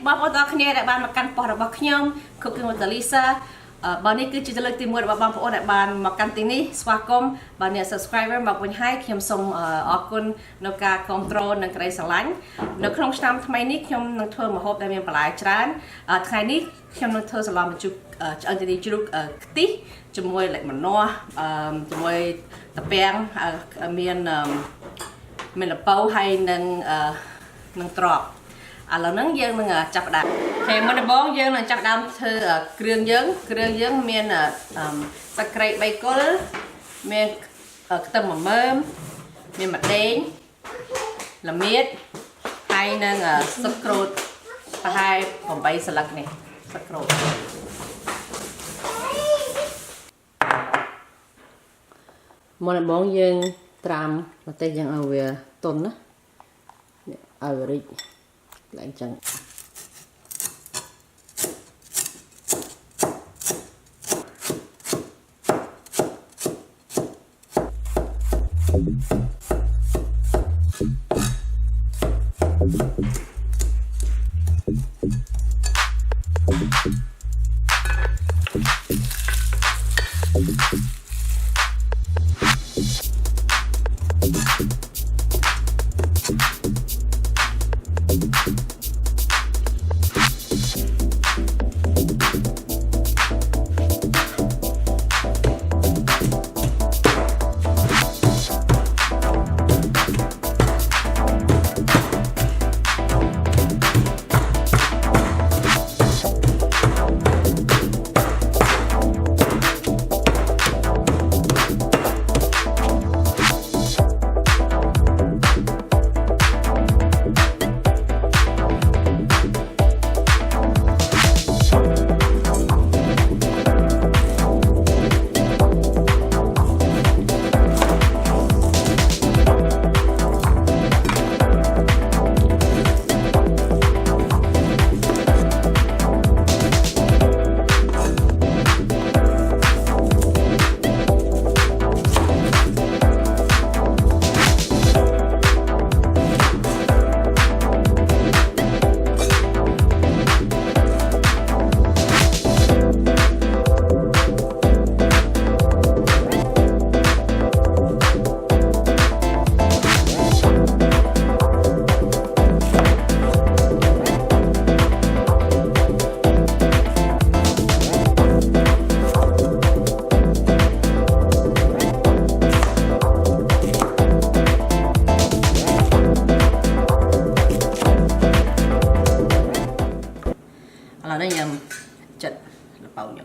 bắp ở đó khné đại ban mà căn bỏ bắp nhom cooking with Elissaบ้านนี้คือจะเลือกตีมวยแบบบางพวกในบ้านมากันตีนี้สวัสดีบ้านเนี่ย subscriber มาวันให้ขยมส่งออกคุณนกการคอนโทรลนังไกรสลันนกครองสตามทำไมนี้ขยมนังเธอมาพบได้เมียนปลายจานทางนี้ขยมนังเธอสลับมาจุกอันนี้จุกตีจมวยเหล็กมันนัวจมวยตะเปียงเมียนเป้าให้นังตรอกเรานั่งยืนนั่งจับดาบเห็นมันบ้องยืนนั่งจับดาบเธอเครื่องยืนเมียนสเกรย์ใบกุ้งเมียนต้มมะม่วงเมียนมะเด้งละเมียดให้นั่งสกรูดให้ผมใบสลักนี่สกรูดมันบ้องยืนตามมาเตยยังเอาเวต้นนะเอาไปlại chẳng nó nhầm chật là bao nhiêu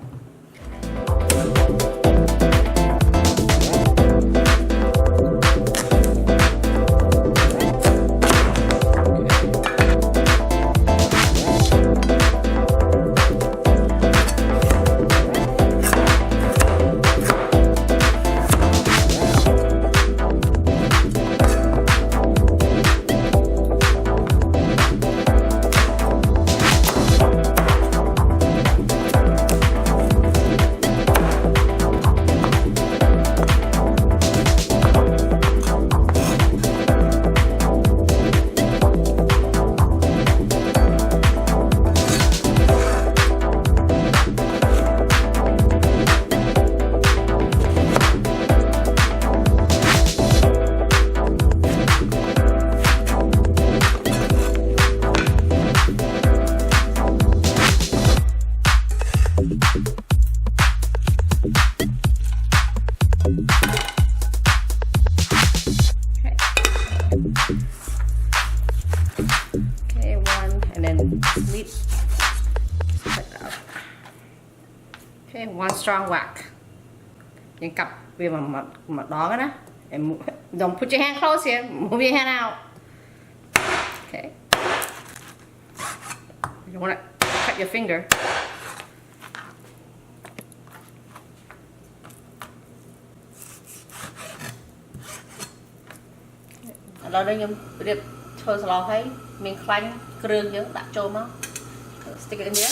Okay, one and then split it out. Okay, one strong whack. You cup with my dog na. And don't put your hand close here. Move your hand out. Okay. You want to cut your finger. Ở đây em điệp thôi sao thấy mình khoanh kêu nhớ đặt trôm á, stick it in there.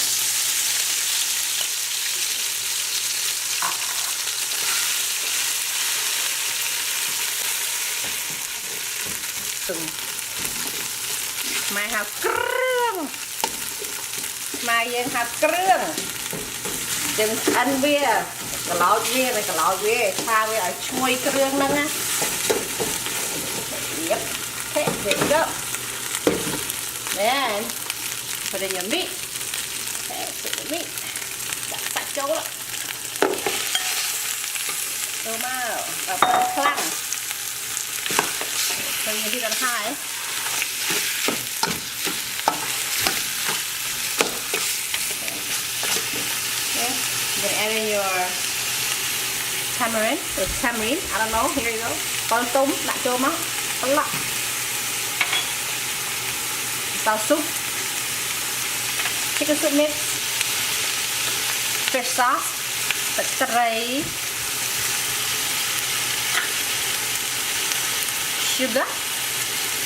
Từng mai hào kêu mà dương hạt krương đừng ăn bia cái láo bia pha với ở chui krương nâng á yep okay there you go then put in your meat okay put the meat đặt sạch chỗ đó tô màu và phần khăn phần nhưที่ด้านท้าย Then add in your tamarind, I don't know, here you go. Con tôm, đặt cho máu, con lọc. Sao súp, chicken soup mix, fish sauce, pastry, sugar,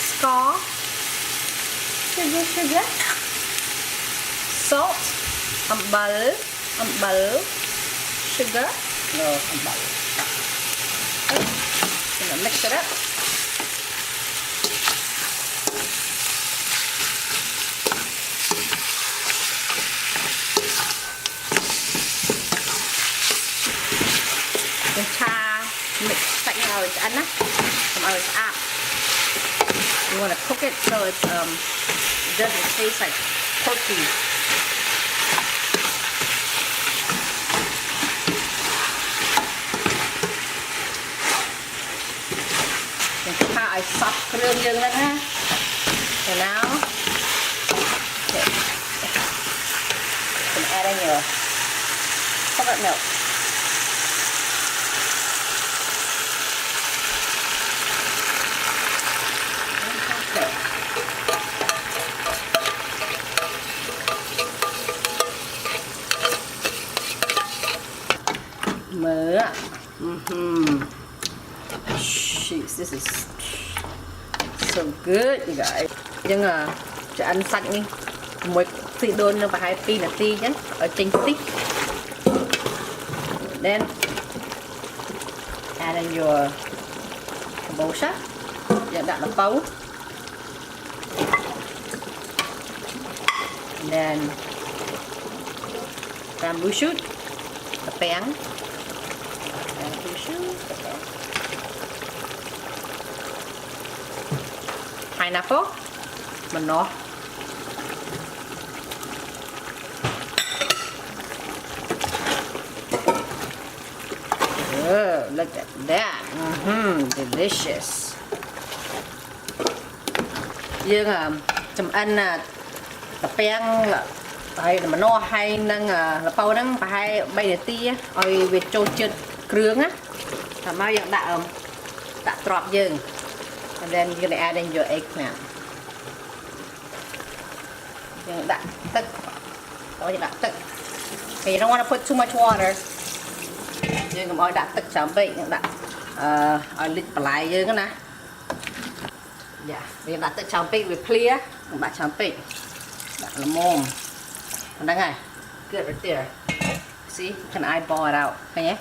score, sugar, salt, ambal, sugar, no ambal. Okay, gonna mix it up. Then cha mix sạch nhau để ăn á, không ăn áp. You want to cook it so it doesn't taste like porky. I sop krương dương lên ha. And now, okay, you can add in your coconut milk. Okay. Mỡ. Jeez, this is so good, you guys. Nhưng mà cho ăn sạch đi. Một xị đôn nó phải 2 là ti nhé. Ở trên stick. Then add in your kabocha. Giờ đặt là bấu. And then bamboo shoot. The pan. Bamboo shoot. Pineapple, mình nó look at that, delicious. Dương chấm ăn tập beng là hay là mình nó hay nâng là bao nâng phải hay bay để tia, oi về trôi chân krương á, làm sao dạng đã drop dương. And then you're gonna add in your eggplant. Đặt tức. Okay, you don't want to put too much water. You're gonna đặt tức chấm bị, đặt ở lít lại dương cái nè. Yeah, vì đặt tức chấm bị with clear, đặt chấm bị, đặt là mồm. Còn đây này, good right there. See, you can eyeball it out, okay nhé.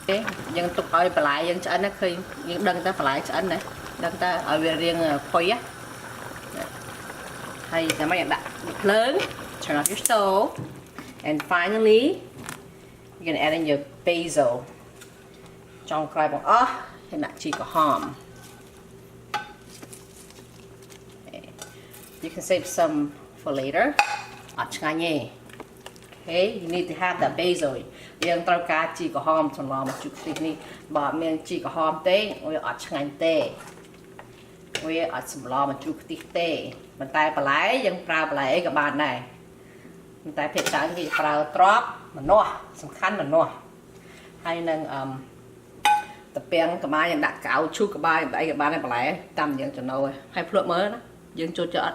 Okay, dân tục ơi bà lại dân cho anh á khi dân đăng ta bà lại cho anh này đăng ta ở về riêng khối á hay là mấy bạn đặt lớn turn off your stove and finally you're gonna add in your basil trong cái bông hiện tại chỉ có hòm. You can save some for later ở ngay nhé. Okay, you need to have that basil. Yang trao cá chỉ có hòm trong lò một chút tí bà miếng chỉ có hòm té, ôi ở ngay té, ôi ở sầm lò một chút tí té. Mình tay bà lái,ยังปลาbà lái các bạn này. Mình tay phiệt sáng thìปลา drop, mình nua, สำคัญ mình nua. Hay nâng tập beng các bạn yang đặt cáo chút các bạn này bà lái tầm yang cho nồi, hay phượt mới đó, yang cho chợ.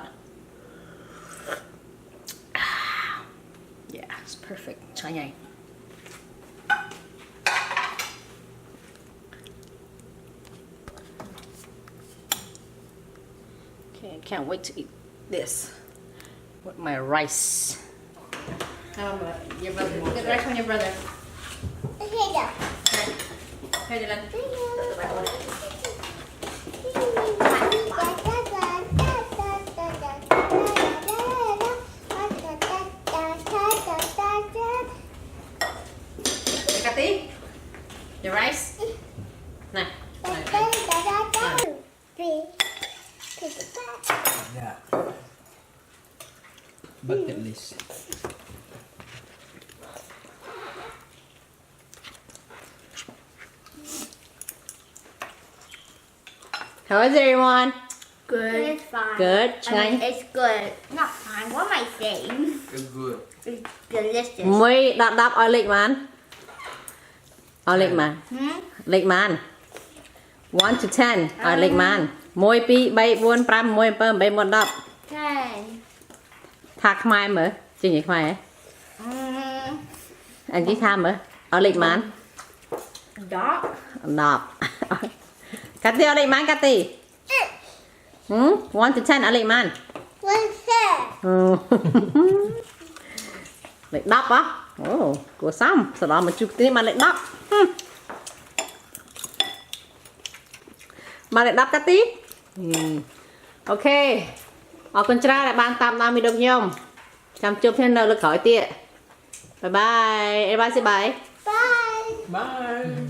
Yeah, it's perfect. Chai nhai. Okay, I can't wait to eat this with my rice. Your brother. Get the rice from your brother. Here. Here, Dylan. bucket list. How is it, everyone? Good. It's fine. Good. I mean, it's good. Not fine. What am I saying? It's good. It's delicious. មួយ10ឲ្យលេខបានឲ្យលេខបាន លេខបាន 1 to 10ឲ្យលេខបាន1 2 3 4 5 6 7 8 9 10 Ten. ថាខ្មែរមើលចេញពីខ្មែរអញនិយាយថាមើលឲ្យលេខបាន Dog. 10កាទីឲ្យលេខបានកាទី1 to 10ឲ្យលេខបាន What's that? លេខ10ហ៎អូគួរសមសដល់មកជុះគ្នាបានលេខ10បានលេខ10កាទីអូខេអរគុណច្រើនដែលបានតាមដានវីដេអូខ្ញុំចាំជួបគ្នានៅលើក្រោយទៀតបាយបាយអេបាយសិបាយ Bye. Bye.